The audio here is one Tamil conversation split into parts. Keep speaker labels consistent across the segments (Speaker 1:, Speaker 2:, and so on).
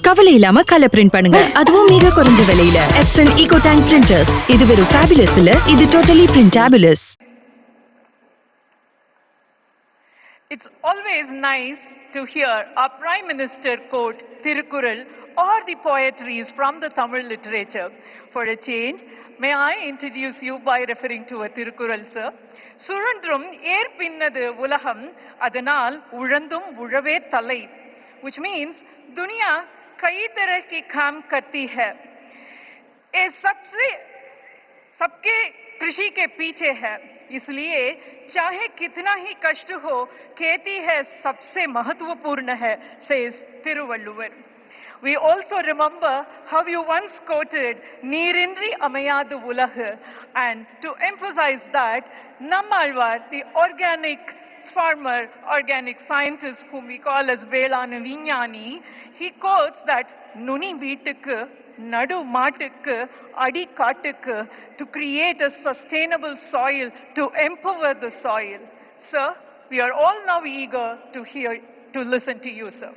Speaker 1: கவலை இல்லாம கலர் பிரிண்ட் பண்ணுங்க, அதுவும் மிக குறைஞ்ச விலையில. Epson eco tank printers. இது வெறும் ஃபேபுலஸ் இல்ல, இது totally printables.
Speaker 2: It's always nice to hear our Prime Minister quote Tirukkural or the poetries from the Tamil literature. For a change, may I introduce you by referring to a Tirukkural, sir? சுழன்றும் ஏற்பின்னது உலகம், அதனால் உழந்தும் உழவே தலை, which means दुनिया कई तरह की काम करती है, ये सबके कृषि के पीछे है, इसलिए चाहे कितना ही कष्ट हो, खेती है सबसे महत्वपूर्ण है, says Thiruvalluvar. We also remember how you once quoted Neerindri Amayadu Ulahu, and to emphasize that, Nammalvar, the organic farmer, organic scientist whom we call as Velana Vinyani, he quotes that Nuni Veetukku, Nadu Maatukku, Adi Katukku, to create a sustainable soil, to empower the soil. Sir, we are all now eager to listen to you, sir.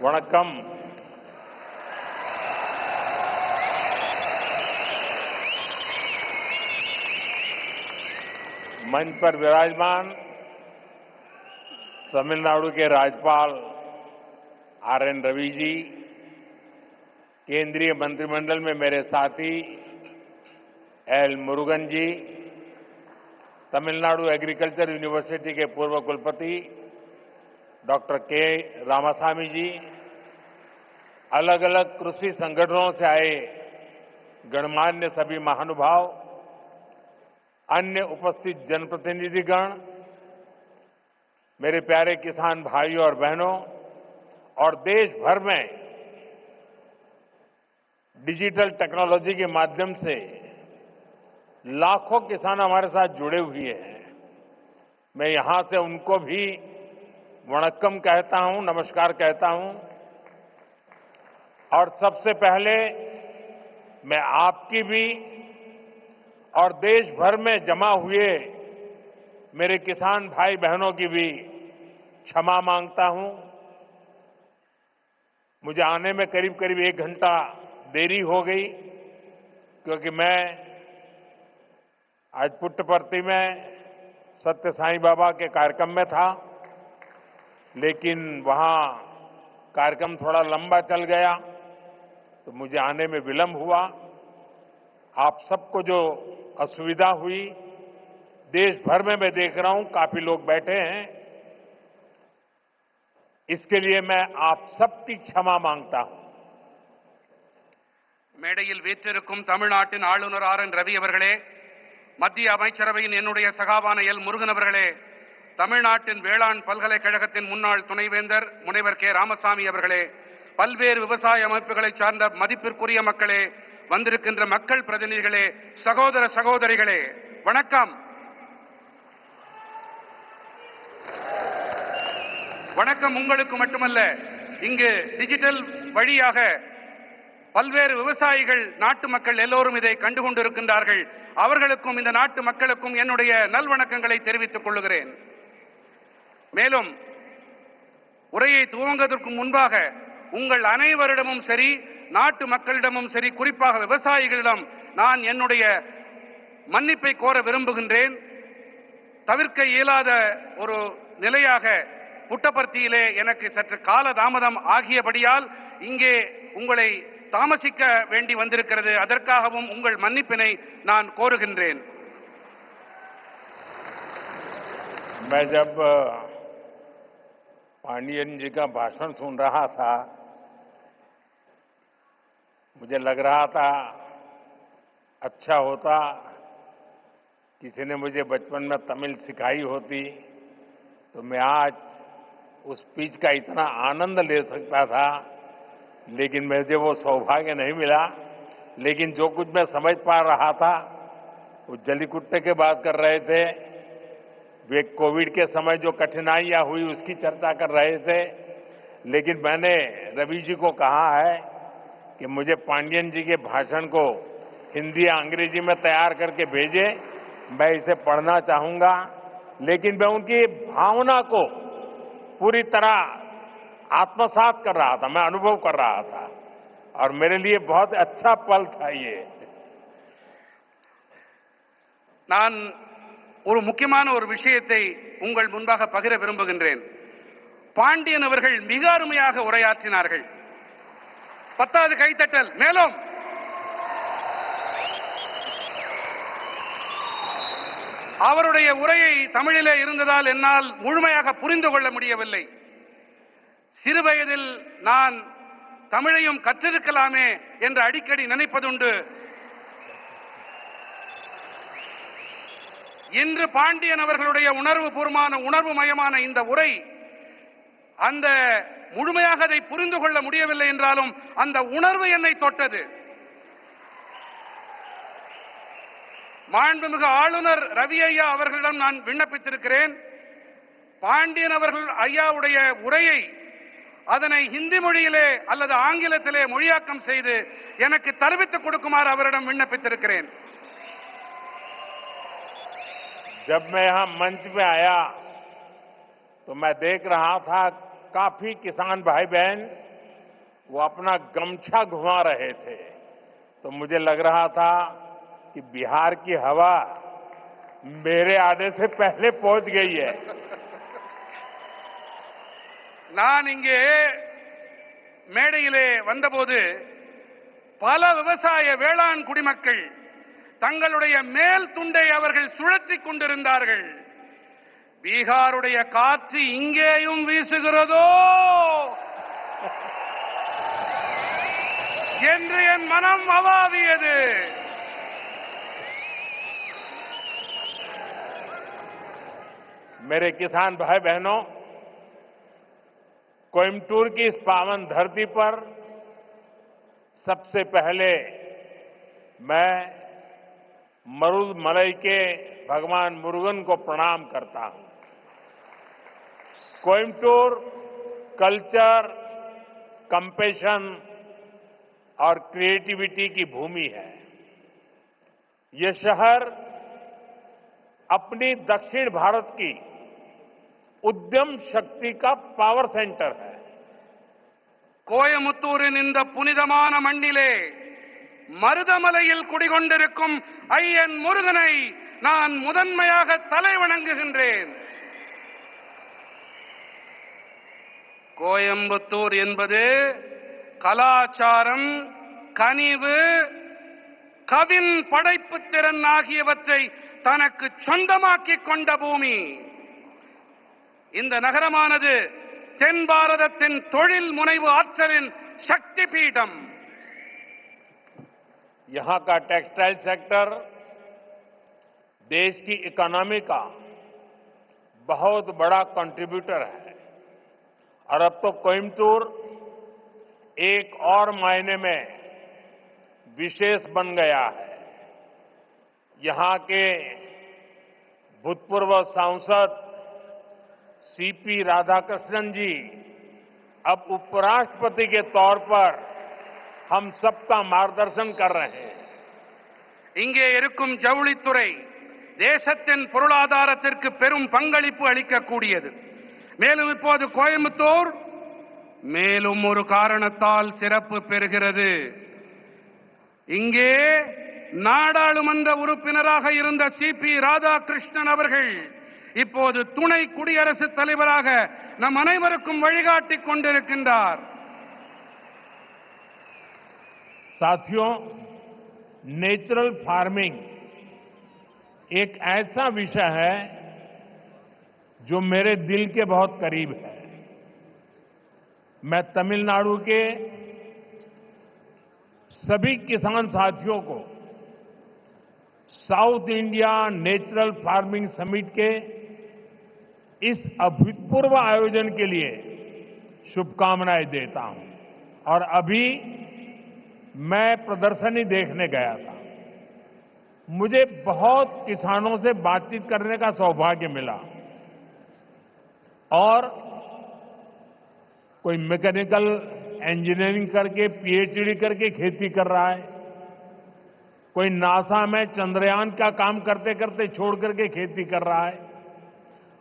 Speaker 3: வணக்கம். मंच पर विराजमान तमिलनाडु के राज्यपाल आर.एन. रवि जी, केंद्रीय मंत्रिमंडल में मेरे साथी एल. मुरुगन जी, तमिलनाडु एग्रीकल्चर यूनिवर्सिटी के पूर्व कुलपति डॉक्टर के. रामासामी जी, अलग अलग कृषि संगठनों से आए गणमान्य सभी महानुभाव, अन्य उपस्थित जनप्रतिनिधिगण, मेरे प्यारे किसान भाइयों और बहनों, और देश भर में डिजिटल टेक्नोलॉजी के माध्यम से लाखों किसान हमारे साथ जुड़े हुए हैं। मैं यहां से उनको भी वणक्कम कहता हूं, नमस्कार कहता हूं। और सबसे पहले मैं आपकी भी और देश भर में जमा हुए मेरे किसान भाई बहनों की भी क्षमा मांगता हूं। मुझे आने में करीब करीब 1 घंटा देरी हो गई, क्योंकि मैं आज पुट्टपर्ती में सत्य साईं बाबा के कार्यक्रम में था, लेकिन वहां कार्यक्रम थोड़ा लंबा चल गया तो मुझे आने में विलंब हुआ। आप सबको जो असुविधा हुई, देश भर में मैं देख रहा हूं काफी लोग बैठे हैं, इसके लिए मैं आप सबकी क्षमा मांगता हूं।
Speaker 4: மேடையில் வீற்றிருக்கும் தமிழ்நாட்டின் ஆளுநர் ஆர்.என். ரவி அவர்களே, மத்திய அமைச்சரவையின் என்னுடைய சகாவான எல். முருகன் அவர்களே, தமிழ்நாட்டின் வேளாண் பல்கலைக்கழகத்தின் முன்னாள் துணைவேந்தர் முனைவர் கே. ராமசாமி அவர்களே, பல்வேறு விவசாய அமைப்புகளை சார்ந்த மதிப்பிற்குரிய மக்களே, வந்திருக்கின்ற மக்கள் பிரதிநிதிகளே, சகோதர சகோதரிகளே, வணக்கம். வணக்கம் உங்களுக்கு மட்டுமல்ல, இங்கு டிஜிட்டல் வழியாக பல்வேறு விவசாயிகள், நாட்டு மக்கள் எல்லோரும் இதை கண்டுகொண்டிருக்கின்றார்கள். அவர்களுக்கும் இந்த நாட்டு மக்களுக்கும் என்னுடைய நல்வணக்கங்களை தெரிவித்துக் கொள்கிறேன். மேலும் உரையை துவங்குவதற்கு முன்பாக உங்கள் அனைவரிடமும் சரி, நாட்டு மக்களிடமும் சரி, குறிப்பாக விவசாயிகளிடம் நான் என்னுடைய மன்னிப்பை கோர விரும்புகின்றேன். தவிர்க்க இயலாத ஒரு நிலையாக புட்டபர்த்தியிலே எனக்கு சற்று கால தாமதம் ஆகியபடியால் இங்கே உங்களை தாமசிக்க வேண்டி வந்திருக்கிறது. அதற்காகவும் உங்கள் மன்னிப்பினை நான் கோருகின்றேன்.
Speaker 3: मैं जब पांडियन जी का भाषण सुन रहा था, मुझे लग रहा था अच्छा होता किसी ने मुझे बचपन में तमिल सिखाई होती तो मैं आज उस स्पीच का इतना आनंद ले सकता था, लेकिन मुझे वो सौभाग्य नहीं मिला। लेकिन जो कुछ मैं समझ पा रहा था, वो जलीकुट्टे की बात कर रहे थे, वे कोविड के समय जो कठिनाइयां हुई उसकी चर्चा कर रहे थे, लेकिन मैंने रवि जी को कहा है कि मुझे पांडियन जी के भाषण को हिंदी या अंग्रेजी में तैयार करके भेजे, मैं इसे पढ़ना चाहूंगा। लेकिन मैं उनकी भावना को पूरी तरह आत्मसात कर रहा था, मैं अनुभव कर रहा था और मेरे लिए बहुत अच्छा पल था ये।
Speaker 4: நான் ஒரு முக்கியமான ஒரு விஷயத்தை உங்கள் முன்பாக பகிர விரும்புகின்றேன். பாண்டியன் அவர்கள் மிக அருமையாக உரையாற்றினார்கள். 10வது கைத்தட்டல். மேலும் அவருடைய உரையை தமிழிலே இருந்ததால் என்னால் முழுமையாக புரிந்து கொள்ள முடியவில்லை. சிறுவயதில் நான் தமிழையும் கற்றிருக்கலாமே என்று அடிக்கடி நினைப்பதுண்டு. இன்று பாண்டியன் அவர்களுடைய உணர்வுமயமான இந்த உரை அந்த முழுமையாக அதை புரிந்து கொள்ள முடியவில்லை என்றாலும் அந்த உணர்வு என்னை தொட்டது. மாண்புமிகு ஆளுநர் ரவி ஐயா அவர்களிடம் நான் விண்ணப்பித்திருக்கிறேன். பாண்டியன் அவர்கள் ஐயாவுடைய உரையை அதனை ஹிந்தி மொழியிலே அல்லது ஆங்கிலத்திலே மொழியாக்கம் செய்து எனக்கு தெரிவித்துக் கொடுக்குமாறு அவரிடம் விண்ணப்பித்திருக்கிறேன்.
Speaker 3: जब मैं यहां मंच पे आया तो मैं देख रहा था काफी किसान भाई बहन वो अपना गमछा घुमा रहे थे, तो मुझे लग रहा था कि बिहार की हवा मेरे आने से पहले पहुंच गई है.
Speaker 4: நான் இங்கே மேடையிலே வந்தபோது பல விவசாய வேளாண் குடிமக்கள் தங்களுடைய மேல் துண்டை அவர்கள் சுழற்றிக் கொண்டிருந்தார்கள். பீகாருடைய காற்று இங்கேயும் வீசுகிறதோ என்று என் மனம் அவாவியது.
Speaker 3: मेरे किसान भाई बहनों, कोयम्बटूर की इस पावन धरती पर सबसे पहले मैं मरुदमलई के भगवान मुरुगन को प्रणाम करता हूं. कोयम्बटूर कल्चर, कंपैशन और क्रिएटिविटी की भूमि है. ये शहर अपनी दक्षिण भारत की उद्यम शक्ति का पावर सेंटर है.
Speaker 4: கோயமுத்தூரின் இந்த புனிதமான மண்ணிலே மருதமலையில் குடிகொண்டிருக்கும் ஐயன் முருகனை நான் முதன்மையாக தலை வணங்குகின்றேன். கோயம்புத்தூர் என்பது கலாச்சாரம், கனிவு, கவின் படைப்பு திறன் ஆகியவற்றை தனக்கு சொந்தமாக்கிக் கொண்ட பூமி. இந்த நகரமானது தென் பாரதத்தின் தொழில் முனைவு ஆற்றலின் சக்தி பீடம்.
Speaker 3: यहां का टेक्सटाइल सेक्टर देश की इकोनॉमी का बहुत बड़ा कंट्रीब्यूटर है और अब तो कोयम्बटूर एक और मायने में विशेष बन गया है. यहां के भूतपूर्व सांसद सीपी राधाकृष्णन जी अब उपराष्ट्रपति के तौर पर हम सबका मार्गदर्शन कर रहे हैं.
Speaker 4: இங்கே இருக்கும் ஜவுளித்துறை தேசத்தின் பொருளாதாரத்திற்கு பெரும் பங்களிப்பு அளிக்கக்கூடியது. மேலும் இப்போது கோயம்புத்தூர் மேலும் ஒரு காரணத்தால் சிறப்பு பெறுகிறது. இங்கே நாடாளுமன்ற உறுப்பினராக இருந்த சிபி ராதாகிருஷ்ணன் அவர்கள் இப்போது துணை குடியரசுத் தலைவராக நம் அனைவருக்கும் வழிகாட்டிக் கொண்டிருக்கின்றார்.
Speaker 3: साथियों, नेचुरल फार्मिंग एक ऐसा विषय है जो मेरे दिल के बहुत करीब है. मैं तमिलनाडु के सभी किसान साथियों को south India natural farming summit के इस अभूतपूर्व आयोजन के लिए शुभकामनाएं देता हूं. और अभी मैं प्रदर्शनी देखने गया था. मुझे बहुत किसानों से बातचीत करने का सौभाग्य मिला और कोई मैकेनिकल इंजीनियरिंग करके पीएचडी करके खेती कर रहा है, कोई नासा में चंद्रयान का काम करते करते छोड़ करके खेती कर रहा है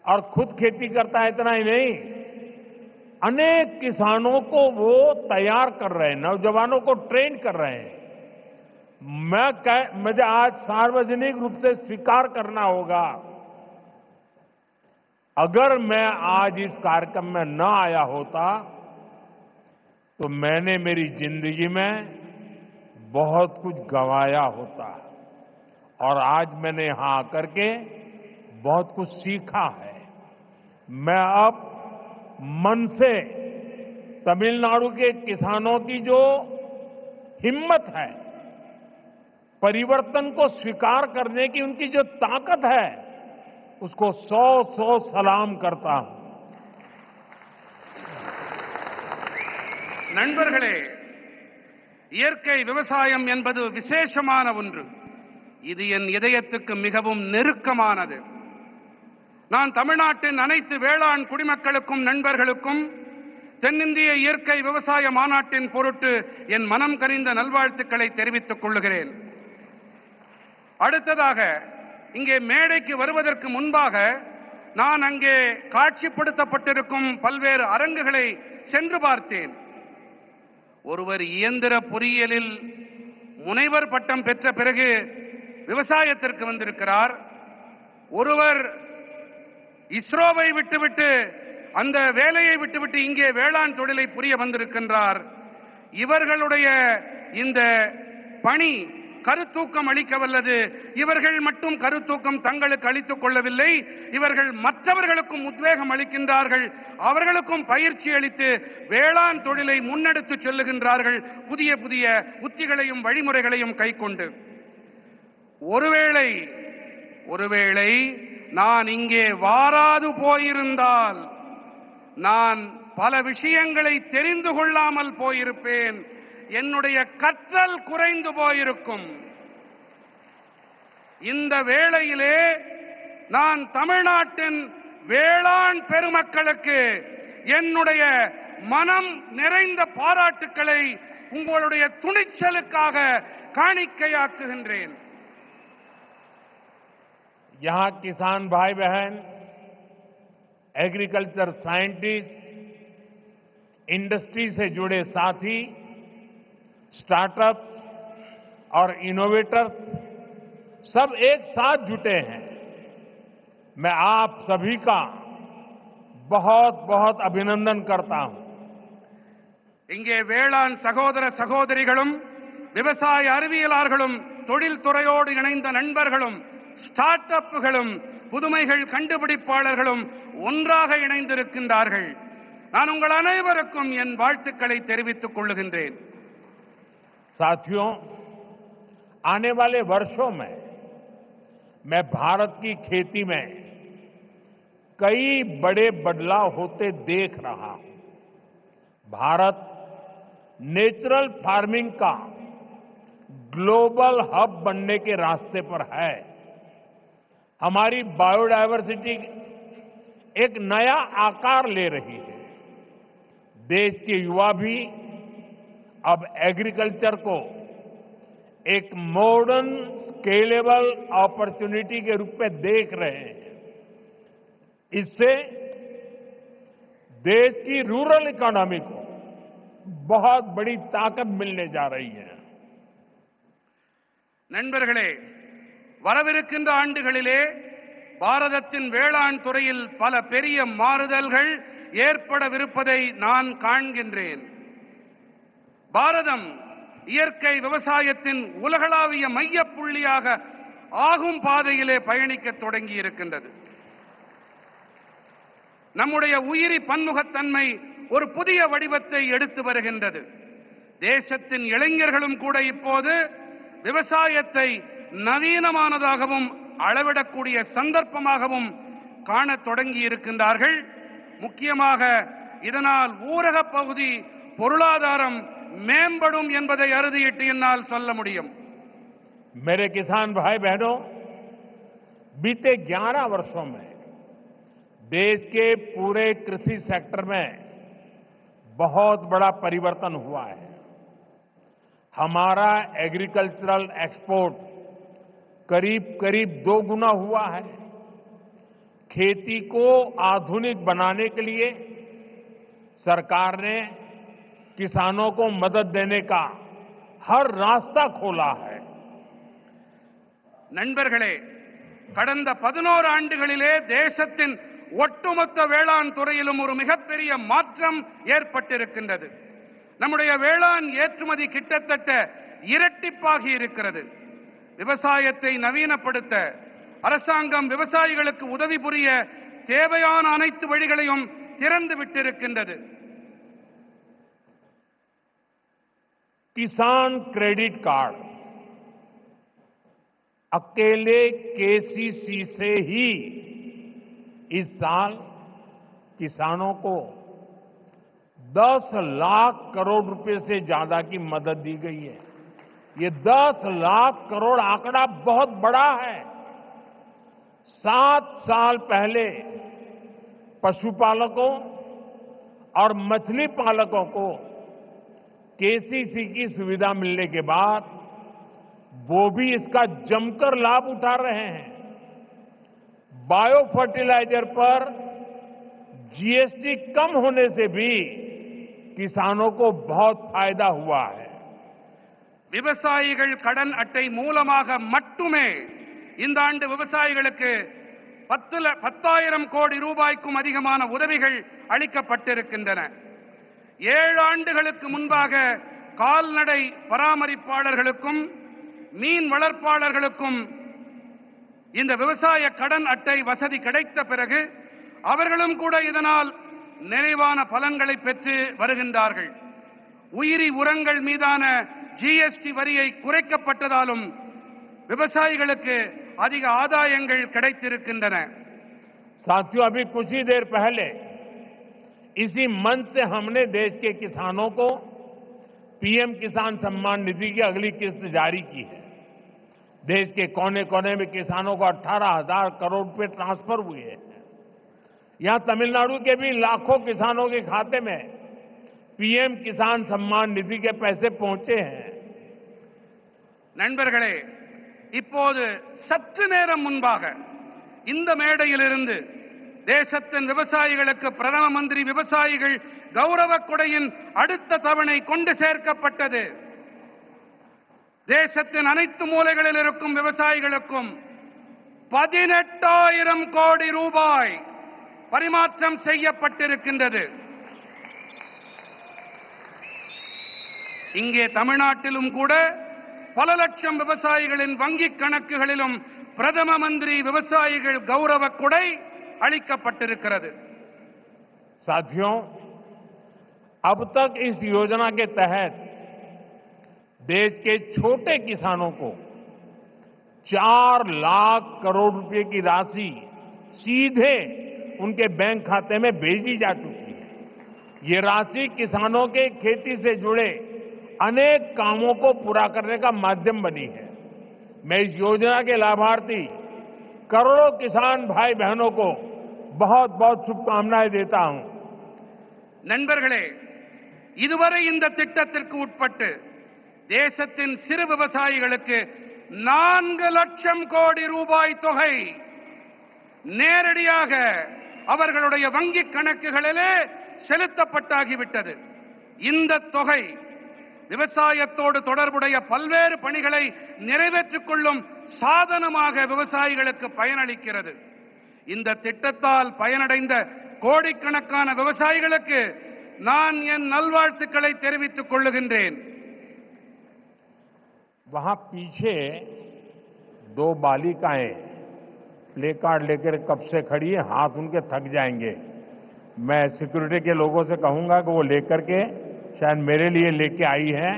Speaker 3: और खुद खेती करता है। इतना ही नहीं, अनेक किसानों को वो तैयार कर रहे हैं, नौजवानों को ट्रेन कर रहे हैं। मुझे आज सार्वजनिक रूप से स्वीकार करना होगा, अगर मैं आज इस कार्यक्रम में न आया होता तो मैंने मेरी जिंदगी में बहुत कुछ गंवाया होता और आज मैंने यहां आकर के बहुत कुछ सीखा है। मैं अब मन से तमिलनाडु के किसानों की जो हिम्मत है, परिवर्तन को स्वीकार करने की उनकी जो ताकत है, उसको 100 सलाम करता हूं।
Speaker 4: நண்பர்களே, இயற்கை விவசாயம் என்பது விசேஷமான ஒன்று. இது என் இதயத்துக்கு மிகவும் நெருக்கமானது. நான் தமிழ்நாட்டின் அனைத்து வேளாண் குடிமக்களுக்கும் நண்பர்களுக்கும் தென்னிந்திய இயற்கை விவசாய மாநாட்டின் பொருட்டு என் மனம் கனிந்த நல்வாழ்த்துக்களை தெரிவித்துக் கொள்கிறேன். அடுத்ததாக, இங்கே மேடைக்கு வருவதற்கு முன்பாக நான் அங்கே காட்சிப்படுத்தப்பட்டிருக்கும் பல்வேறு அரங்குகளை சென்று பார்த்தேன். ஒருவர் இயந்திர பொறியியலில் முனைவர் பட்டம் பெற்ற பிறகு விவசாயத்திற்கு வந்திருக்கிறார். ஒருவர் இஸ்ரோவை விட்டுவிட்டு, அந்த வேலையை விட்டுவிட்டு இங்கே வேளாண் தொழிலை புரிய வந்திருக்கின்றார். இவர்களுடைய இந்த பணி கருத்தூக்கம் அளிக்க வல்லது. இவர்கள் மட்டும் கருத்தூக்கம் தங்களுக்கு அளித்துக் கொள்ளவில்லை, இவர்கள் மற்றவர்களுக்கும் உத்வேகம் அளிக்கின்றார்கள், அவர்களுக்கும் பயிற்சி அளித்து வேளாண் தொழிலை முன்னெடுத்து செல்லுகின்றார்கள், புதிய புதிய உத்திகளையும் வழிமுறைகளையும் கைக்கொண்டு. ஒருவேளை நான் இங்கே வாராது போயிருந்தால் நான் பல விஷயங்களை தெரிந்து கொள்ளாமல் போயிருப்பேன், என்னுடைய கற்றல் குறைந்து போயிருக்கும். இந்த வேளையிலே நான் தமிழ்நாட்டின் வேளாண் பெருமக்களுக்கு என்னுடைய மனம் நிறைந்த பாராட்டுக்களை உங்களுடைய துணிச்சலுக்காக காணிக்கையாக்குகின்றேன்.
Speaker 3: यहां किसान भाई बहन, एग्रीकल्चर साइंटिस्ट, इंडस्ट्री से जुड़े साथी, स्टार्टअप और इनोवेटर्स सब एक साथ जुटे हैं। मैं आप सभी का बहुत बहुत अभिनंदन करता हूं.
Speaker 4: இங்கே வேளாண் சகோதர சகோதரிகளும், விவசாய அறிவியலாளர்களும், தொழில் துறையோடு இணைந்த நண்பர்களும், ஸ்டார்ட் அப்புகளும், புதுமைகள் கண்டுபிடிப்பாளர்களும் ஒன்றாக இணைந்திருக்கின்றார்கள். நான் உங்கள் அனைவருக்கும் என் வாழ்த்துக்களை தெரிவித்துக் கொள்ளுகின்றேன்.
Speaker 3: साथियों, आने वाले वर्षों में मैं भारत की खेती में कई बड़े बदलाव होते देख रहा हूं. भारत नेचुरल फार्मिंग का ग्लोबल हब बनने के रास्ते पर है. हमारी बायोडायवर्सिटी एक नया आकार ले रही है. देश के युवा भी अब एग्रीकल्चर को एक मॉडर्न स्केलेबल अपॉर्चुनिटी के रूप में देख रहे हैं. इससे देश की रूरल इकोनॉमी को बहुत बड़ी ताकत मिलने जा रही है.
Speaker 4: நண்பர்களே, வரவிருக்கின்ற ஆண்டுகளிலே பாரதத்தின் வேளாண் துறையில் பல பெரிய மாறுதல்கள் ஏற்படவிருப்பதை நான் காண்கின்றேன். பாரதம் இயற்கை விவசாயத்தின் உலகளாவிய மையப்புள்ளியாக ஆகும் பாதையிலே பயணிக்க தொடங்கி இருக்கின்றது. நம்முடைய உயிரி பன்முகத்தன்மை ஒரு புதிய வடிவத்தை எடுத்து வருகின்றது. தேசத்தின் இளைஞர்களும் கூட இப்போது விவசாயத்தை நவீனமானதாகவும் அளவிடக்கூடிய சந்தர்ப்பமாகவும் காணத் தொடங்கி இருக்கின்றார்கள். முக்கியமாக இதனால் ஊரக பகுதி பொருளாதாரம் மேம்படும் என்பதை அறுதியிட்டு என்னால் சொல்ல முடியும்.
Speaker 3: मेरे किसान भाई बहनों, बीते 11 वर्षों में देश के पूरे कृषि सेक्टर में बहुत बड़ा परिवर्तन हुआ है। हमारा एग्रीकल्चरल एक्सपोर्ट करीब करीब 2 गुना हुआ है। खेती को आधुनिक बनाने के लिए सरकार ने किसानों को मदद देने का हर रास्ता खोला है।
Speaker 4: நண்பர்களே, கடந்த 11 ஆண்டுகளிலே தேசத்தின் ஒட்டுமொத்த வேளாண் துறையிலும் ஒரு மிகப்பெரிய மாற்றம் ஏற்பட்டிருக்கின்றது. நம்முடைய வேளாண் ஏற்றுமதி கிட்டத்தட்ட இரட்டிப்பாகி இருக்கிறது. விவசாயத்தை நவீனப்படுத்த அரசாங்கம் விவசாயிகளுக்கு உதவி புரிய தேவையான அனைத்து வழிகளையும் திறந்து விட்டிருக்கின்றது.
Speaker 3: किसान क्रेडिट कार्ड अकेले केसीसी से ही इस साल किसानों को 10 लाख करोड़ रुपए से ज्यादा की मदद दी गई है। ये 10 लाख करोड़ आंकड़ा बहुत बड़ा है। 7 साल पहले पशुपालकों और मछली पालकों को केसीसी की सुविधा मिलने के बाद वो भी इसका जमकर लाभ उठा रहे हैं। बायो फर्टिलाइजर पर जीएसटी कम होने से भी किसानों को बहुत फायदा हुआ है।
Speaker 4: விவசாயிகள் கடன் அட்டை மூலமாக மட்டுமே இந்த ஆண்டு விவசாயிகளுக்கு 10,000 கோடி ரூபாய்க்கும் அதிகமான உதவிகள் அளிக்கப்பட்டிருக்கின்றன. 7 ஆண்டுகளுக்கு முன்பாக கால்நடை பராமரிப்பாளர்களுக்கும் மீன் வளர்ப்பாளர்களுக்கும் இந்த விவசாய கடன் அட்டை வசதி கிடைத்த பிறகு அவர்களும் கூட இதனால் நிறைவான பலன்களை பெற்று வருகின்றார்கள். உயிரி உரங்கள் மீதான ஜிஎஸ்டி வரியை குறைக்கப்பட்டதாலும் விவசாயிகளுக்கு அதிக ஆதாயங்கள் கிடைத்திருக்கின்றன.
Speaker 3: साथियों, अभी कुछ ही देर पहले इसी मंच से हमने देश के किसानों को पीएम किसान सम्मान निधि की अगली किस्त जारी की है। देश के कोने कोने में किसानों को 18,000 करोड़ रुपए ट्रांसफर हुए हैं। यहां तमिलनाडु के भी लाखों किसानों के खाते में पीएम किसान सम्मान निधि के पैसे पहुंचे हैं।
Speaker 4: நண்பர்களே, இப்போது சற்று நேரம் முன்பாக இந்த மேடையிலிருந்து தேசத்தின் விவசாயிகளுக்கு பிரதம மந்திரி விவசாயிகள் கௌரவ கொடையின் அடுத்த தவணை கொண்டு சேர்க்கப்பட்டது. தேசத்தின் அனைத்து மூலைகளில் இருக்கும் விவசாயிகளுக்கும் 18,000 கோடி ரூபாய் பரிமாற்றம் செய்யப்பட்டிருக்கின்றது. இங்கே தமிழ்நாட்டிலும் கூட பல லட்சம் விவசாயிகளின் வங்கிக் கணக்குகளிலும் பிரதம மந்திரி விவசாயிகள் கௌரவ கொடை அளிக்கப்பட்டிருக்கிறது.
Speaker 3: साथियों, अब तक इस योजना के तहत देश के छोटे किसानों को 4 लाख करोड़ रुपए की राशि सीधे उनके बैंक खाते में भेजी जा चुकी है। ये राशि किसानों के खेती से जुड़े अनेक कामों को पूरा करने का माध्यम बनी है। मैं इस योजना के लाभार्थी करोड़ों किसान भाई बहनों को बहुत बहुत शुभकामनाएं देता हूं।
Speaker 4: நண்பர்களே, இதுவரை இந்த திட்டத்திற்கு உட்பட்டு தேசத்தின் சிறு விவசாயிகளுக்கு 4 லட்சம் கோடி ரூபாய் தொகை நேரடியாக அவர்களுடைய வங்கிக் கணக்குகளிலே செலுத்தப்பட்டாகிவிட்டது. இந்த தொகை விவசாயத்தோடு தொடர்புடைய பல்வேறு பணிகளை நிறைவேற்றிக் கொள்ளும் சாதனமாக விவசாயிகளுக்கு பயனளிக்கிறது. இந்த திட்டத்தால் பயனடைந்த கோடிக்கணக்கான விவசாயிகளுக்கு நான் என் நல்வாழ்த்துக்களை தெரிவித்துக் கொள்ளுகின்றேன்.
Speaker 3: वहां पीछे 2 बालिकाएं प्ले कार्ड लेकर कब से खड़ी है, हाथ उनके थक जाएंगे। मैं सिक्योरिटी के लोगों से कहूंगा कि वो लेकर के, शायद मेरे लिए लेके आई हैं,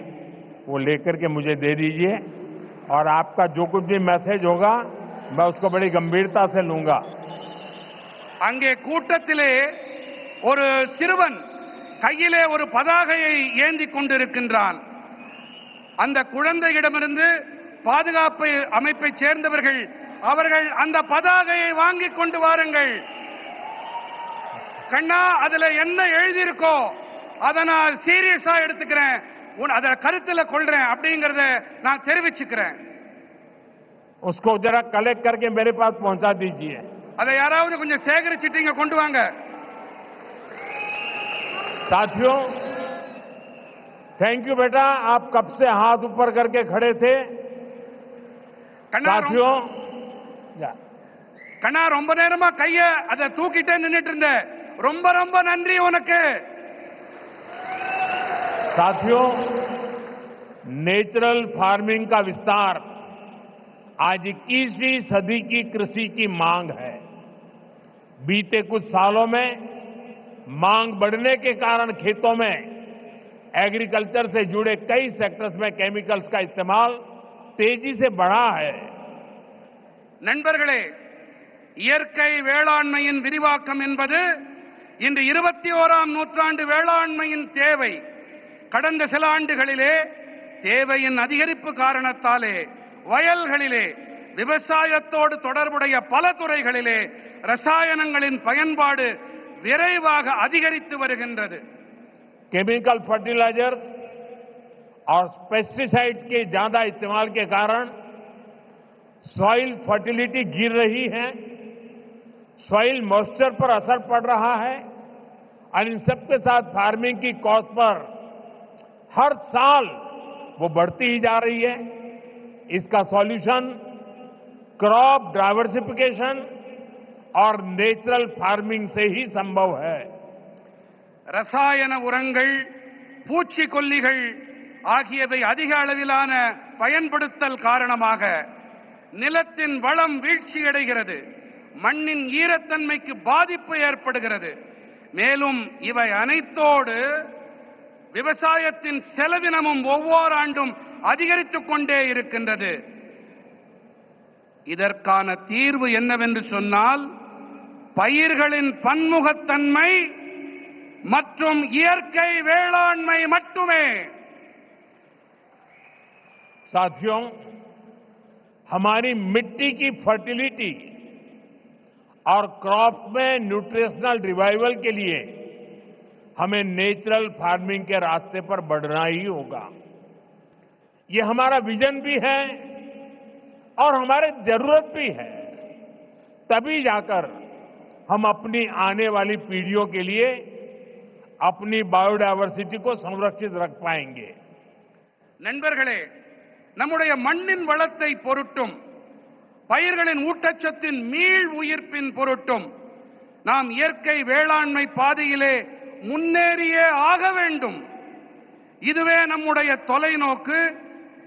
Speaker 3: वो लेकर के मुझे दे दीजिए और आपका जो कुछ भी मैसेज होगा मैं उसको बड़ी गंभीरता से लूंगा।
Speaker 4: அங்கே கூட்டத்திலே ஒரு சிறுவன் கையிலே ஒரு பதாகையை ஏந்தி கொண்டிருக்கின்றான். அந்த குழந்தையிடமிருந்து பாதுகாப்பு அமைப்பைச் சேர்ந்தவர்கள் அவர்கள் அந்த பதாகையை வாங்கிக் கொண்டு வாருங்கள். கண்ணா, அதுல என்ன எழுதியிருக்கோ அதனால் சீரியஸா எடுத்துக்கிறேன், அத கருத்துல கொள்றேன் அப்படிங்கறத நான் தெரிவிச்சுக்கிறேன்.
Speaker 3: उसको जरा कलेक्ट करके मेरे पास पहुंचा दीजिए.
Speaker 4: அதை யாராவது கொஞ்சம் சேகரிச்சிட்டு இங்க கொண்டு வாங்க.
Speaker 3: साथियों, थैंक यू बेटा, आप कब से हाथ ऊपर करके खड़े थे. साथियों,
Speaker 4: கண்ணா ரொம்ப நேரமா கைய அதை தூக்கிட்டே நின்னுட்டு இருந்த, ரொம்ப ரொம்ப நன்றி உனக்கு.
Speaker 3: साथियों, नेचुरल फार्मिंग का विस्तार आज 21वीं सदी की कृषि की मांग है. बीते कुछ सालों में मांग बढ़ने के कारण खेतों में एग्रीकल्चर से जुड़े कई सेक्टर्स में केमिकल्स का इस्तेमाल तेजी से बढ़ा है.
Speaker 4: நண்பர்களே, இயற்கை வேளாண்மையின் விரிவாக்கம் என்பது இன்று 21ஆம் நூற்றாண்டு வேளாண்மையின் தேவை. கடந்த சில ஆண்டுகளிலே தேவையின் அதிகரிப்பு காரணத்தாலே வயல்களிலே விவசாயத்தோடு தொடர்புடைய பல துறைகளிலே ரசாயனங்களின் பயன்பாடு விரைவாக அதிகரித்து வருகின்றது.
Speaker 3: केमिकल फर्टिलाइजर्स और पेस्टिसाइड्स के ज्यादा इस्तेमाल के कारण सॉइल फर्टिलिटी गिर रही है, सॉइल मॉइस्चर पर असर पड़ रहा है और इन सबके साथ फार्मिंग की कॉस्ट पर हर साल वो बढ़ती ही जा रही है. इसका सॉल्यूशन क्रॉप डाइवर्सिफिकेशन और नेचुरल फार्मिंग से ही संभव है.
Speaker 4: ரசாயன உரங்கள், பூச்சிக்கொல்லிகள் ஆகியவை அதிக அளவிலான பயன்படுத்தல் காரணமாக நிலத்தின் வளம் வீழ்ச்சியடைகிறது, மண்ணின் ஈரத்தன்மைக்கு பாதிப்பு ஏற்படுகிறது. மேலும் இவை அனைத்தோடு விவசாயத்தின் செலவினமும் ஒவ்வொரு ஆண்டும் அதிகரித்துக் கொண்டே இருக்கின்றது. இதற்கான தீர்வு என்னவென்று சொன்னால், பயிர்களின் பன்முகத்தன்மை மற்றும் இயற்கை வேளாண்மை மட்டுமே.
Speaker 3: साथियों, हमारी मिट्टी की फर्टिलिटी और क्रॉप में न्यूट्रिशनल रिवाइवल के लिए हमें नेचुरल फार्मिंग के रास्ते पर बढ़ना ही होगा. ये हमारा विजन भी है और हमारी जरूरत भी है. तभी जाकर हम अपनी आने वाली पीढ़ियों के लिए अपनी बायोडायवर्सिटी को संरक्षित रख पाएंगे.
Speaker 4: நண்பர்களே, நம்முடைய மண்ணின் வளத்தை பொருட்டும் பயிர்களின் ஊட்டச்சத்தின் மீள் உயிர்ப்பின் பொருட்டும் நாம் இயற்கை வேளாண்மை பாதையிலே முன்னேறியே ஆக வேண்டும். இதுவே நம்முடைய தொலைநோக்கு,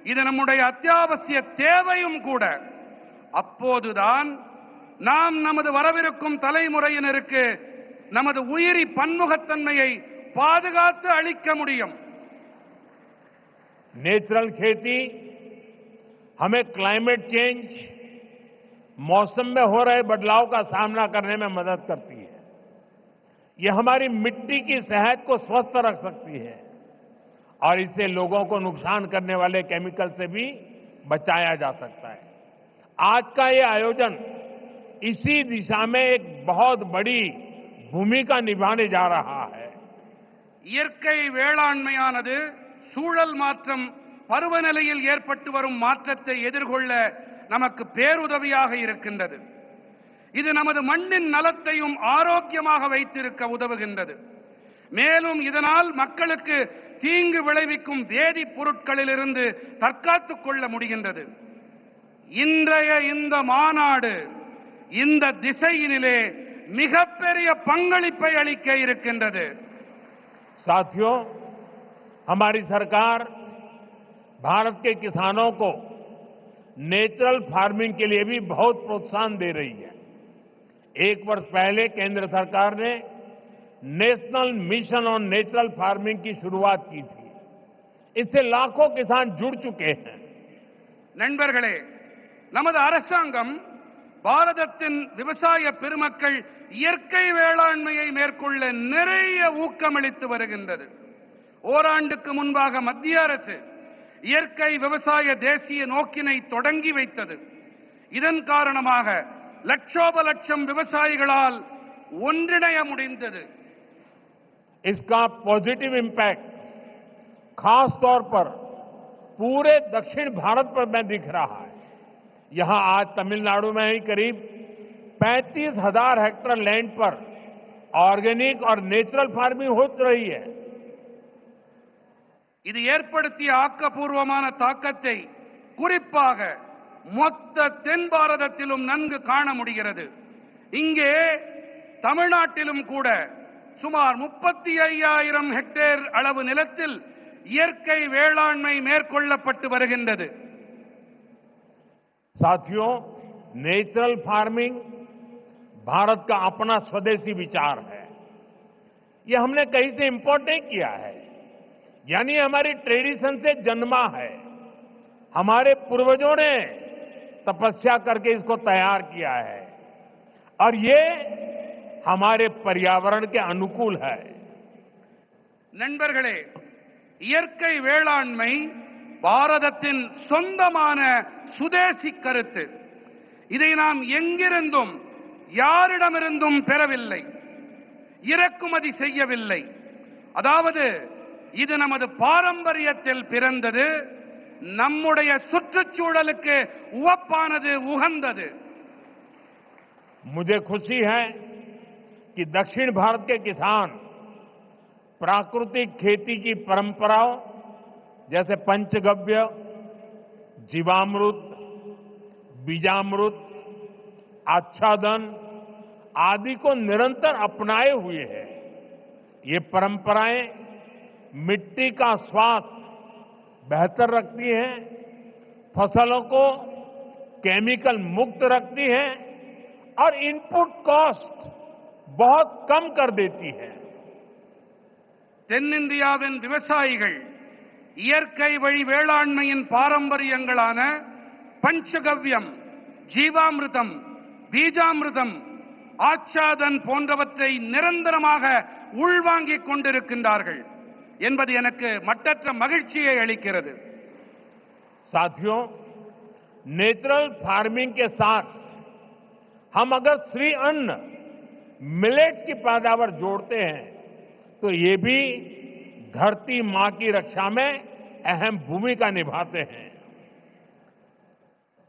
Speaker 4: இது நம்முடைய அத்தியாவசிய தேவையும் கூட. அப்போதுதான் நாம் நமது வரவிருக்கும் தலைமுறையினருக்கு நமது உயிரி பன்முகத்தன்மையை பாதுகாத்து அளிக்க முடியும்.
Speaker 3: नेचुरल खेती हमें क्लाइमेट चेंज, मौसम में हो रहे बदलाव का सामना करने में मदद करती है. ये हमारी मिट्टी की सेहत को स्वस्थ रख सकती है और इससे लोगों को नुकसान करने वाले केमिकल से भी बचाया जा सकता है. आज का ये आयोजन इसी दिशा में एक बहुत बड़ी भूमिका निभाने जा रहा है.
Speaker 4: இயற்கை வேளாண்மையானது சூழல் மாற்றம், பருவநிலையில் ஏற்பட்டு வரும் மாற்றத்தை எதிர்கொள்ள நமக்கு பேருதவியாக இருக்கின்றது. இது நமது மண்ணின் நலத்தையும் ஆரோக்கியமாக வைத்திருக்க உதவுகின்றது. மேலும் இதனால் மக்களுக்கு தீங்கு விளைவிக்கும் வேதிப் பொருட்களிலிருந்து தற்காத்துக் கொள்ள முடிகின்றது. இன்றைய இந்த மாநாடு இந்த திசையினிலே மிகப்பெரிய பங்களிப்பை அளிக்க இருக்கின்றது.
Speaker 3: साथियों, हमारी सरकार भारत के किसानों को नेचुरल फार्मिंग के लिए भी बहुत प्रोत्साहन दे रही है. एक वर्ष पहले केंद्र सरकार ने national mission on natural farming की शुरुआत की थी. इससे लाखों किसान जुड़ चुके हैं.
Speaker 4: நண்பர்களே, நமது அரசாங்கம் பாரதத்தின் விவசாய பெருமக்கள் இயற்கை வேளாண்மையை மேற்கொள்ள நிறைய ஊக்கமளித்து வருகின்றது. ஓராண்டுக்கு முன்பாக மத்திய அரசு இயற்கை விவசாய தேசிய நோக்கினை தொடங்கி வைத்தது. இதன் காரணமாக லட்சோப லட்சம் விவசாயிகளால் ஒன்றிணைய முடிந்தது.
Speaker 3: इसका पॉजिटिव इम्पैक्ट खास तौर पर पूरे दक्षिण भारत पर में दिख रहा है। यहां आज तमिलनाडु में ही करीब 35,000 हेक्टेयर लैंड पर ऑर्गेनिक और नेचुरल फार्मिंग हो रही है।
Speaker 4: இது ஏற்படுத்திய ஆக்கப்பூர்வமான தாக்கத்தை குறிப்பாக மொத்த தென் பாரதத்திலும் நன்கு காண முடிகிறது. இங்கே தமிழ்நாட்டிலும் கூட சுமார் 35,000 ஹெக்டேர் அளவு நிலத்தில் இயற்கை வேளாண்மை மேற்கொள்ளப்பட்டு வருகின்றது.
Speaker 3: साथियों, नेचुरल फार्मिंग भारत का अपना स्वदेशी विचार है। यह हमने कहीं से इंपोर्ट नहीं किया है, यानी हमारी ट्रेडिशन से जन्मा है। हमारे पूर्वजों ने तपस्या करके इसको तैयार किया है और ये हमारे पर्यावरण के अनुकूल है।
Speaker 4: நண்பர்களே, இயற்கை வேளாண்மை பாரதத்தின் சொந்தமான சுதேசி கருத்து. இதை நாம் எங்கிருந்தும் யாரிடமிருந்தும் பெறவில்லை, இறக்குமதி செய்யவில்லை. அதாவது இது நமது பாரம்பரியத்தில் பிறந்தது, நம்முடைய சுற்றுச்சூழலுக்கு உவப்பானது, உகந்தது.
Speaker 3: मुझे खुशी है कि दक्षिण भारत के किसान प्राकृतिक खेती की परंपराओं जैसे पंचगव्य, जीवामृत, बीजामृत, आच्छादन आदि को निरंतर अपनाए हुए हैं। ये परंपराएं मिट्टी का स्वास्थ्य बेहतर रखती हैं, फसलों को केमिकल मुक्त रखती हैं और इनपुट कॉस्ट बहुत कम कर देती है।
Speaker 4: தென்னிந்தியாவின் விவசாயிகள் இயற்கை வழி வேளாண்மையின் பாரம்பரியங்களான பஞ்சகவ்யம், ஜீவாமிர்தம், பீஜாமிர்தம், ஆச்சாதன் போன்றவற்றை நிரந்தரமாக உள்வாங்கிக் கொண்டிருக்கின்றார்கள் என்பது எனக்கு மட்டற்ற மகிழ்ச்சியை அளிக்கிறது.
Speaker 3: साथियों, नेचुरल फार्मिंग के साथ हम अगर श्री अन्न, मिलेट्स की पैदावार जोड़ते हैं तो ये भी धरती मां की रक्षा में अहम भूमिका निभाते हैं।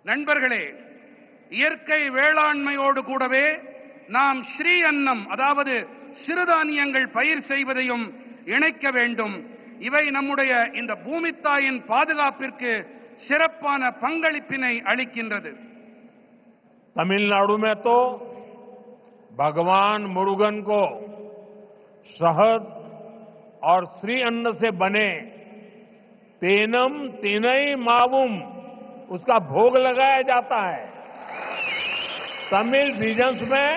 Speaker 4: நண்பர்களே, இயற்கை வேளாண்மையோடு கூடவே நாம் ஸ்ரீ அன்னம், அதாவது சிறுதானியங்கள் பயிர் செய்வதையும் இணைக்க வேண்டும். இவை நம்முடைய இந்த பூமித்தாயின் பாதுகாப்பிற்கு சிறப்பான பங்களிப்பினை அளிக்கின்றது.
Speaker 3: तमिलनाडु में तो भगवान मुरुगन को शहद और श्री अन्न से बने तेनम तिनई मावुम उसका भोग लगाया जाता है। तमिल रीजन्स में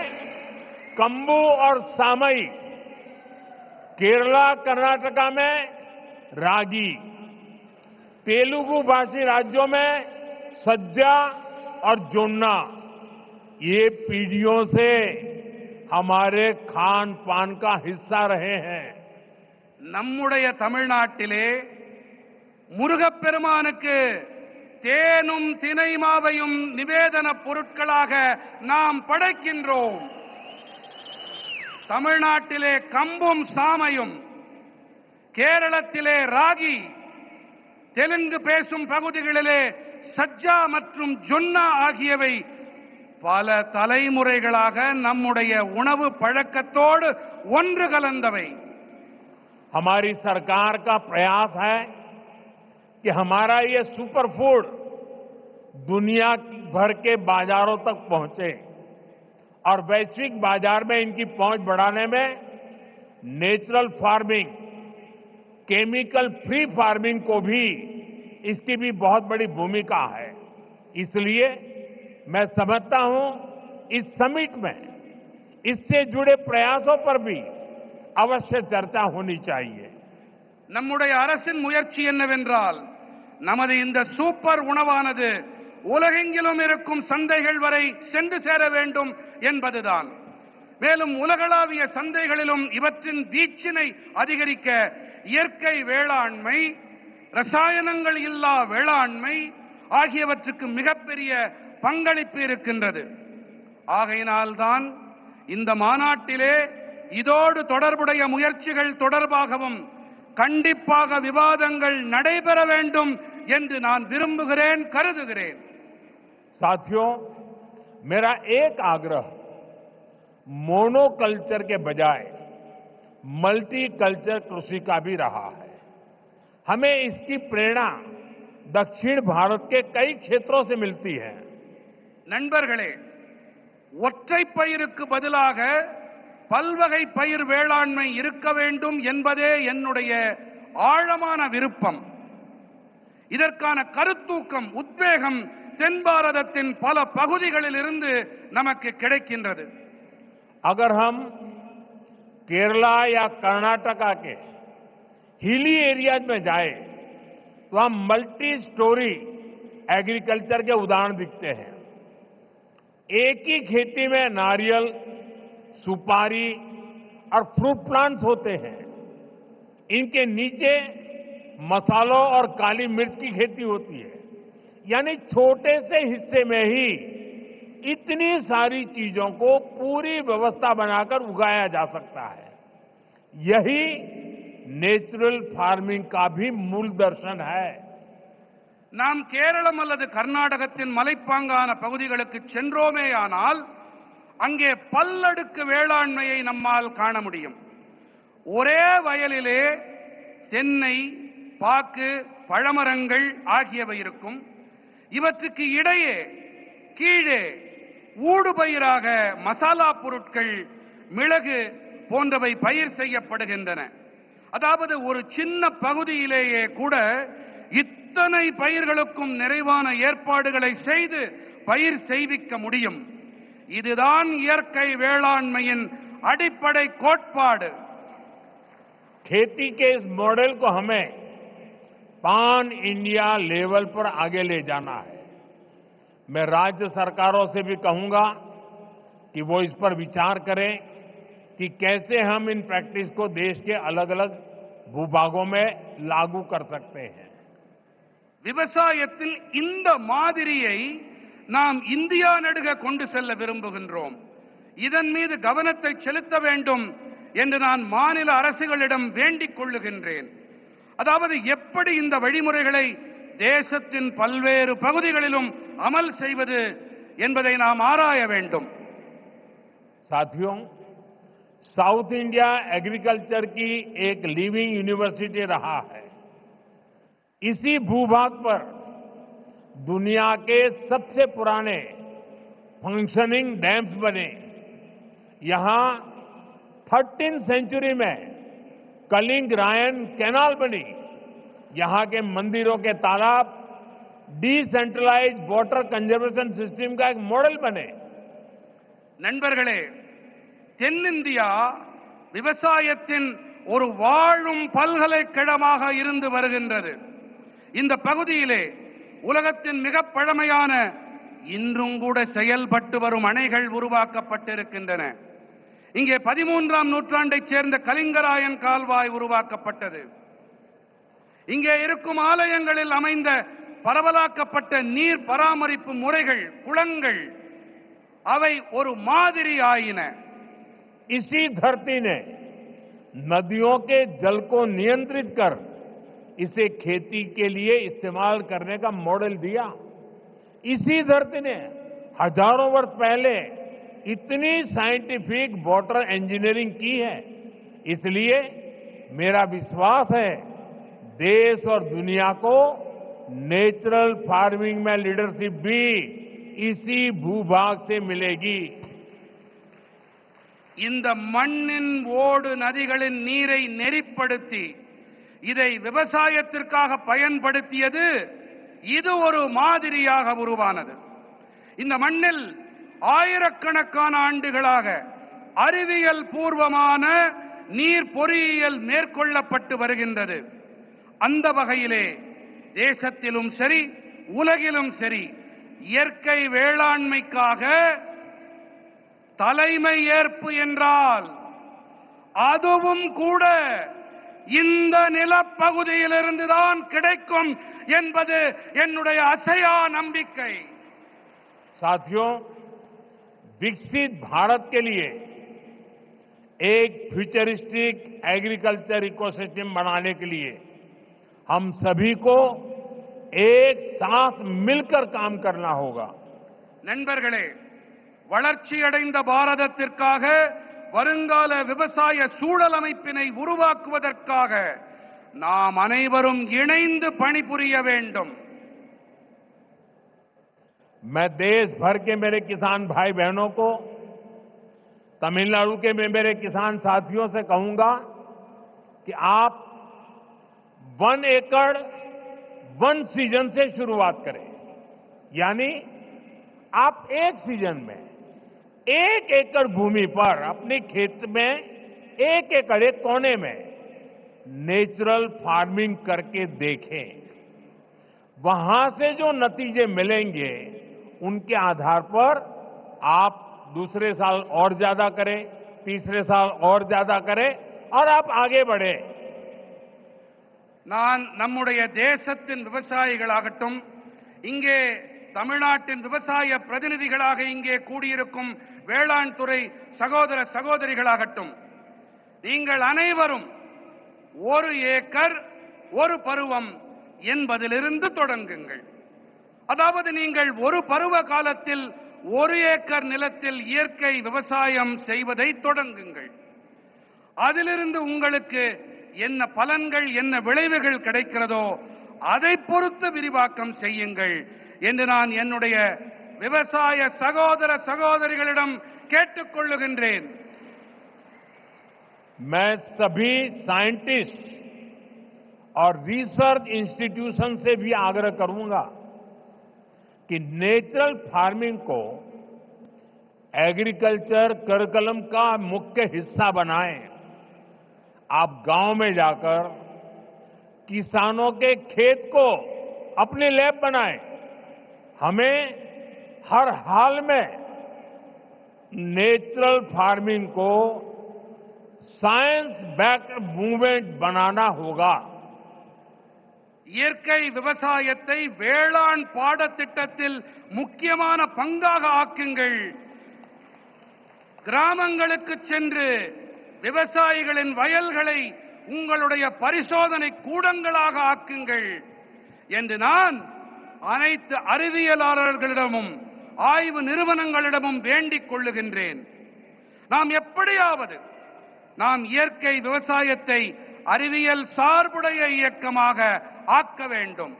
Speaker 3: कंबू और सामई, केरला कर्नाटका में रागी, तेलुगु भाषी राज्यों में सज्जा और जोन्ना, ये पीढ़ियों से हमारे खान पान का हिस्सा रहे हैं।
Speaker 4: நம்முடைய தமிழ்நாட்டிலே முருகப்பெருமானுக்கு தேனும் தினை மாவையும் நிவேதன பொருட்களாக நாம் படைக்கின்றோம். தமிழ்நாட்டிலே கம்பும் சாமையும், கேரளத்திலே ராகி, தெலுங்கு பேசும் பகுதிகளிலே சஜ்ஜா மற்றும் ஜொன்னா ஆகியவை பல தலைமுறைகளாக நம்முடைய உணவு பழக்கத்தோடு ஒன்று கலந்தவை.
Speaker 3: हमारी सरकार का प्रयास है कि हमारा ये सुपर फूड दुनिया भर के बाजारों तक पहुंचे और वैश्विक बाजार में इनकी पहुंच बढ़ाने में natural farming, chemical free farming को भी, इसकी भी बहुत बड़ी भूमिका है। इसलिए मैं समझता हूं इस समिट में इससे जुड़े प्रयासों पर भी अवश्य चर्चा होनी चाहिए।
Speaker 4: நம்முடைய அரசின் முயற்சி என்னவென்றால், நமது இந்த சூப்பர் உணவானது உலகெங்கிலும் இருக்கும் சந்தைகள் வரை சென்று சேர வேண்டும் என்பதுதான். மேலும் உலகளாவிய சந்தைகளிலும் இவற்றின் வீச்சினை அதிகரிக்க இயற்கை வேளாண்மை, ரசாயனங்கள் இல்லா வேளாண்மை ஆகியவற்றுக்கு மிகப்பெரிய பங்களிப்பு இருக்கின்றது. ஆகையினால்தான் இந்த மாநாட்டிலே இதோடு தொடர்புடைய முயற்சிகள் தொடர்பாகவும் கண்டிப்பாக விவாதங்கள் நடைபெற வேண்டும் என்று நான் விரும்புகிறேன், கருதுகிறேன்.
Speaker 3: साथियों, मेरा एक आग्रह मोनोकल्चर के बजाय मल्टी कल्चर कृषि का भी रहा है. हमें इसकी प्रेरणा दक्षिण भारत के कई क्षेत्रों से मिलती है.
Speaker 4: நண்பர்களே, ஒற்றை பயிருக்கு பதிலாக பல்வகை பயிர் வேளாண்மை இருக்க வேண்டும் என்பதே என்னுடைய ஆழமான விருப்பம். இதற்கான கருத்தூக்கம், உத்வேகம் தென் பாரதத்தின் பல பகுதிகளில் இருந்து நமக்கு கிடைக்கின்றது.
Speaker 3: अगर हम केरला या कर्नाटका के हिली एरियाज में जाए तो हम मल्टी स्टोरी एग्रीकल्चर के उदाहरण दिखते हैं. एक ही खेती में नारियल, सुपारी और फ्रूट प्लांट्स होते हैं. इनके नीचे मसालों और काली मिर्च की खेती होती है. यानी छोटे से हिस्से में ही इतनी सारी चीजों को पूरी व्यवस्था बनाकर उगाया जा सकता है. यही नेचुरल फार्मिंग का भी मूल दर्शन है.
Speaker 4: நாம் கேரளம் அல்லது கர்நாடகத்தின் மலைப்பாங்கான பகுதிகளுக்கு சென்றோமேயானால் அங்கே பல்லடுக்கு வேளாண்மையை நம்மால் காண முடியும். ஒரே வயலிலே தென்னை, பாக்கு, பழமரங்கள் ஆகியவை இருக்கும். இவற்றுக்கு இடையே கீழே ஊடுபயிராக மசாலா பொருட்கள், மிளகு போன்றவை பயிர் செய்யப்படுகின்றன. அதாவது ஒரு சின்ன பகுதியிலேயே கூட இத்தனை பயிர்களுக்கும் நிறைவான ஏற்பாடுகளை செய்து பயிர் செய்விக்க முடியும். இதுதான் இயற்கை வேளாண்மையின் அடிப்படை கோட்பாடு.
Speaker 3: खेती के इस मॉडल को हमें पान इंडिया लेवल पर आगे ले जाना है. मैं राज्य सरकारों से भी कहूंगा कि वो इस पर विचार करें कि कैसे हम इन प्रैक्टिस को देश के अलग अलग भूभागों में लागू कर सकते हैं.
Speaker 4: விவசாயத்தில் இந்த மாதிரியை நாம் இந்தியா நடுக கொண்டு செல்ல விரும்புகின்றோம். இதன் மீது கவனத்தை செலுத்த வேண்டும் என்று நான் மாநில அரசுகளிடம் வேண்டிக் கொள்ளுகின்றேன். அதாவது எப்படி இந்த வழிமுறைகளை தேசத்தின் பல்வேறு பகுதிகளிலும் அமல் செய்வது என்பதை நாம் ஆராய வேண்டும்.
Speaker 3: साथियों, साउथ इंडिया एग्रीकल्चर की एक लिविंग यूनिवर्सिटी रहा है. इसी भूभाग पर दुनिया के सबसे पुराने फंक्शनिंग डैम्स बने. यहां 13th सेंचुरी में कलिंग रायन कैनाल बनी. यहां के मंदिरों के तालाब डिसेंट्रलाइज्ड वाटर कंजर्वेशन सिस्टम का एक मॉडल बने.
Speaker 4: நண்பர்களே, தென்னிந்தியா விவசாயத்தின் ஒரு வாழும் பல்கலைக்கழகமாக இருந்து வருகின்றது. இந்த பகுதியிலே உலகத்தின் மிக பழமையான, இன்றும் கூட செயல்பட்டு வரும் அணைகள் உருவாக்கப்பட்டிருக்கின்றன. இங்கே 13ஆம் நூற்றாண்டைச் சேர்ந்த கலிங்கராயன் கால்வாய் உருவாக்கப்பட்டது. இங்கே இருக்கும் ஆலயங்களில் அமைந்த பரவலாக்கப்பட்ட நீர் பராமரிப்பு முறைகள், குளங்கள், அவை ஒரு மாதிரி ஆயின.
Speaker 3: इसी धरती ने नदियों के जल को नियंत्रित कर इसे खेती के लिए इस्तेमाल करने का मॉडल दिया. इसी धरती ने हजारों वर्ष पहले इतनी साइंटिफिक वाटर इंजीनियरिंग की है. इसलिए मेरा विश्वास है देश और दुनिया को नेचुरल फार्मिंग में लीडरशिप भी इसी भूभाग से मिलेगी.
Speaker 4: இந்த மண்ணின் ஓடு நதிகளின் நீரை நெறிப்படுத்தி இதை விவசாயத்திற்காக பயன்படுத்தியது இது ஒரு மாதிரியாக உருவானது. இந்த மண்ணில் ஆயிரக்கணக்கான ஆண்டுகளாக அறிவியல் பூர்வமான நீர் பொறியியல் மேற்கொள்ளப்பட்டு வருகின்றது. அந்த வகையிலே தேசத்திலும் சரி, உலகிலும் சரி, இயற்கை வேளாண்மைக்காக தலைமை ஏற்பு என்றால் அதுவும் கூட இந்த நிலப்பகுதியிலிருந்துதான் கிடைக்கும் என்பது என்னுடைய அசையா நம்பிக்கை.
Speaker 3: साथियों, विकसित भारत के लिए एक फ्यूचरिस्टिक एग्रीकल्चर इकोसिस्टम बनाने के लिए हम सभी को एक साथ मिलकर काम करना होगा।
Speaker 4: நண்பர்களே, வளர்ச்சியடைந்த பாரதத்திற்காக வருங்கால விவசாய சூழல் அமைப்பினை உருவாக்குவதற்காக நாம் அனைவரும் இணைந்து பணிபுரிய வேண்டும்.
Speaker 3: मैं देश भर के मेरे किसान भाई बहनों को, तमिलनाडु के मेरे किसान साथियों से कहूंगा कि आप 1 एकड़ 1 सीजन से शुरुआत करें। यानी आप एक सीजन में 1 एकड़ भूमि पर अपने खेत में 1 एकड़ एक कोने में नेचुरल फार्मिंग करके देखें। वहां से जो नतीजे मिलेंगे उनके आधार पर आप दूसरे साल और ज्यादा करें, तीसरे साल और ज्यादा करें और आप आगे बढ़े।
Speaker 4: நான் நம்முடைய தேசத்தின் விவசாயிகளாகட்டும், இங்கே தமிழ்நாட்டின் விவசாய பிரதிநிதிகளாக இங்கே கூடியிருக்கும் வேளாண் துறை சகோதர சகோதரிகளாகட்டும், நீங்கள் அனைவரும் 1 ஏக்கர் 1 பருவம் என்பதிலிருந்து தொடங்குங்கள். அதாவது நீங்கள் ஒரு பருவ காலத்தில் 1 ஏக்கர் நிலத்தில் இயற்கை விவசாயம் செய்வதை தொடங்குங்கள். அதிலிருந்து உங்களுக்கு என்ன பலன்கள், என்ன விளைவுகள் கிடைக்கிறதோ அதை பொறுத்து விரிவாக்கம் செய்யுங்கள் என்று நான் என்னுடைய விவசாய சகோதர சகோதரிகளிடம் கேட்டுக்கொள்ளுகின்றேன்.
Speaker 3: मैं सभी साइंटिस्ट और रिसर्च इंस्टीट्यूशन से भी आग्रह करूंगा कि नेचुरल फार्मिंग को एग्रीकल्चर करिकुलम का मुख्य हिस्सा बनाएं। आप गांव में जाकर किसानों के खेत को अपनी लैब बनाएं। हमें हर हाल में नेचुरल फार्मिंग को साइंस बैक्ड मूवमेंट बनाना होगा।
Speaker 4: இயற்கை விவசாயத்தை வேளாண் பாடத்திட்டத்தில் முக்கியமான பங்காக ஆக்குங்கள். கிராமங்களுக்கு சென்று விவசாயிகளின் வயல்களை உங்களுடைய பரிசோதனை கூடங்களாக ஆக்குங்கள் என்று நான் அனைத்து அறிவியலாளர்களிடமும் ஆய்வு நிறுவனங்களிடமும் வேண்டிக் கொள்ளுகின்றேன். நாம் எப்படியாவது நாம் இயற்கை விவசாயத்தை அறிவியல் சார்புடைய இயக்கமாக ஆக்க வேண்டும்.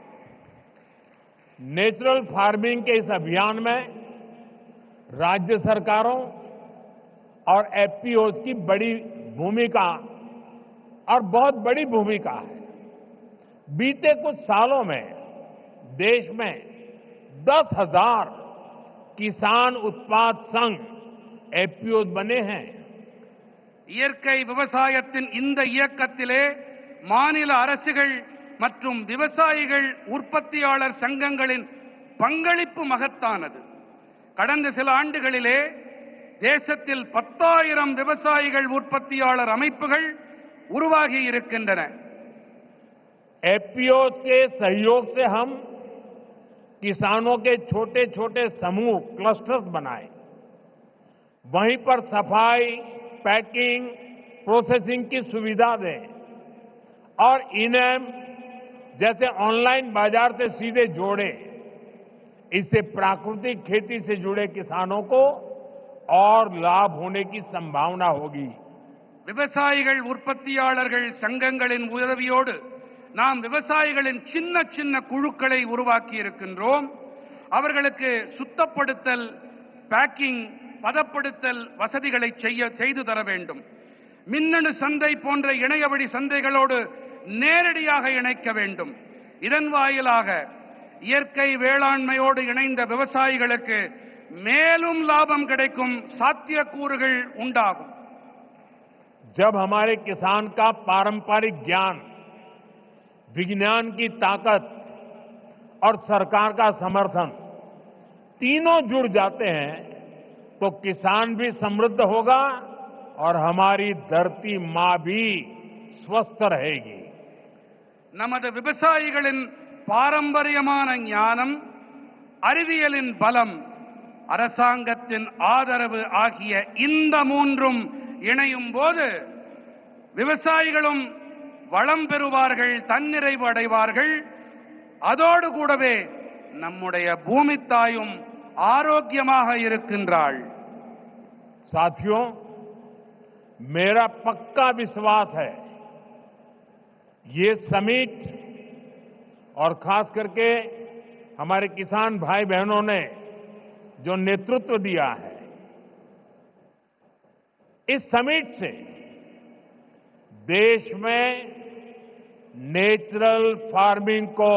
Speaker 3: नेचुरल फार्मिंग के इस अभियान में राज्य सरकारों और एफपीओ की बड़ी भूमिका और बहुत बड़ी भूमिका है। बीते कुछ सालों में देश में 10,000 किसान उत्पाद संघ एफपीओ बने हैं।
Speaker 4: இயற்கை விவசாயத்தின் இந்த இயக்கத்திலே மாநில அரசுகள் மற்றும் விவசாயிகள் உற்பத்தியாளர் சங்கங்களின் பங்களிப்பு மகத்தானது. கடந்த சில ஆண்டுகளிலே தேசத்தில் 10,000 விவசாயிகள் உற்பத்தியாளர் அமைப்புகள் உருவாகி இருக்கின்றன.
Speaker 3: एफपीओ के सहयोग से हम किसानों के छोटे छोटे समूह क्लस्टर्स बनाए, वहीं पर सफाई, पैकिंग, प्रोसेसिंग की सुविधा दें और इनेम जैसे ऑनलाइन बाजार से सीधे जोड़े। इससे प्राकृतिक खेती से जुड़े किसानों को और लाभ होने की संभावना होगी।
Speaker 4: விவசாயிகள் உற்பத்தியாளர்கள் சங்கங்களின் உதவியோடு நாம் விவசாயிகளின் சின்ன சின்ன குழுக்களை உருவாக்கி இருக்கின்றோம். அவர்களுக்கு சுத்தப்படுத்தல், பேக்கிங், பதப்படுத்தல் வசதிகளை செய்து தர வேண்டும். மின்னணு சந்தை போன்ற இணையவழி சந்தைகளோடு நேரடியாக இணைக்க வேண்டும். இதன் வாயிலாக இயற்கை வேளாண்மையோடு இணைந்த விவசாயிகளுக்கு மேலும் லாபம் கிடைக்கும் சாத்தியக்கூறுகள் உண்டாகும்.
Speaker 3: जब हमारे किसान का पारंपरिक ज्ञान, विज्ञान की ताकत और सरकार का समर्थन तीनों जुड़ जाते हैं तो किसान भी समृद्ध होगा और हमारी धरती मां भी स्वस्थ रहेगी.
Speaker 4: நமது விவசாயிகளின் பாரம்பரியமான ஞானம், அறிவியலின் பலம், அரசாங்கத்தின் ஆதரவு ஆகிய இந்த மூன்றும் இணையும் போது விவசாயிகளும் வளம் பெறுவார்கள், தன்னிறைவு அடைவார்கள். அதோடு கூடவே நம்முடைய பூமி தாயும் ஆரோக்கியமாக இருக்கின்றாள்.
Speaker 3: साथियों, मेरा पक्का विश्वास है ये समिट और खास करके हमारे किसान भाई बहनों ने जो नेतृत्व दिया है, इस समिट से देश में नेचुरल फार्मिंग को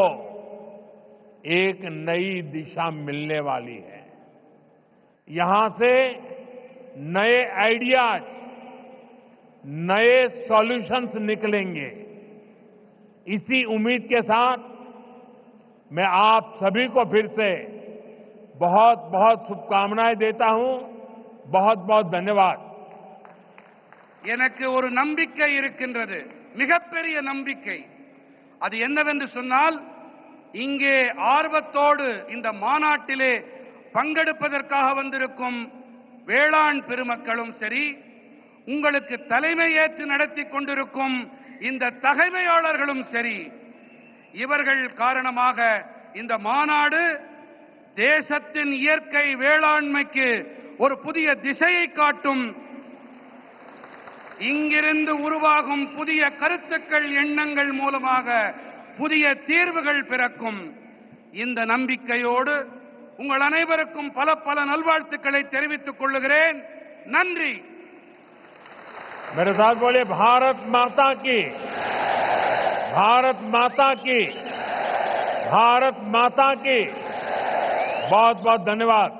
Speaker 3: एक नई दिशा मिलने वाली है. यहां से नए आइडियाज, नए सॉल्यूशंस निकलेंगे. इसी उम्मीद के साथ मैं आप सभी को फिर से बहुत बहुत शुभकामनाएं देता हूं. बहुत बहुत धन्यवाद.
Speaker 4: எனக்கு ஒரு நம்பிக்கை இருக்கின்றது, மிகப்பெரிய நம்பிக்கை. அது என்னவென்று சொன்னால், இங்கே ஆர்வத்தோடு இந்த மாநாட்டிலே பங்கெடுப்பதற்காக வந்திருக்கும் வேளாண் பெருமக்களும் சரி, உங்களுக்கு தலைமை ஏற்று நடத்தி கொண்டிருக்கும் இந்த தகைமையாளர்களும் சரி, இவர்கள் காரணமாக இந்த மாநாடு தேசத்தின் இயற்கை வேளாண்மைக்கு ஒரு புதிய திசையை காட்டும். இங்கிருந்து உருவாகும் புதிய கருத்துக்கள், எண்ணங்கள் மூலமாக புதிய தீர்வுகள் பிறக்கும். இந்த நம்பிக்கையோடு உங்கள் அனைவருக்கும் பல பல நல்வாழ்த்துக்களை தெரிவித்துக் கொள்கிறேன். நன்றி.
Speaker 3: मेरे साथ बोले भारत माता की, भारत माता की, भारत माता की. बहुत बहुत धन्यवाद.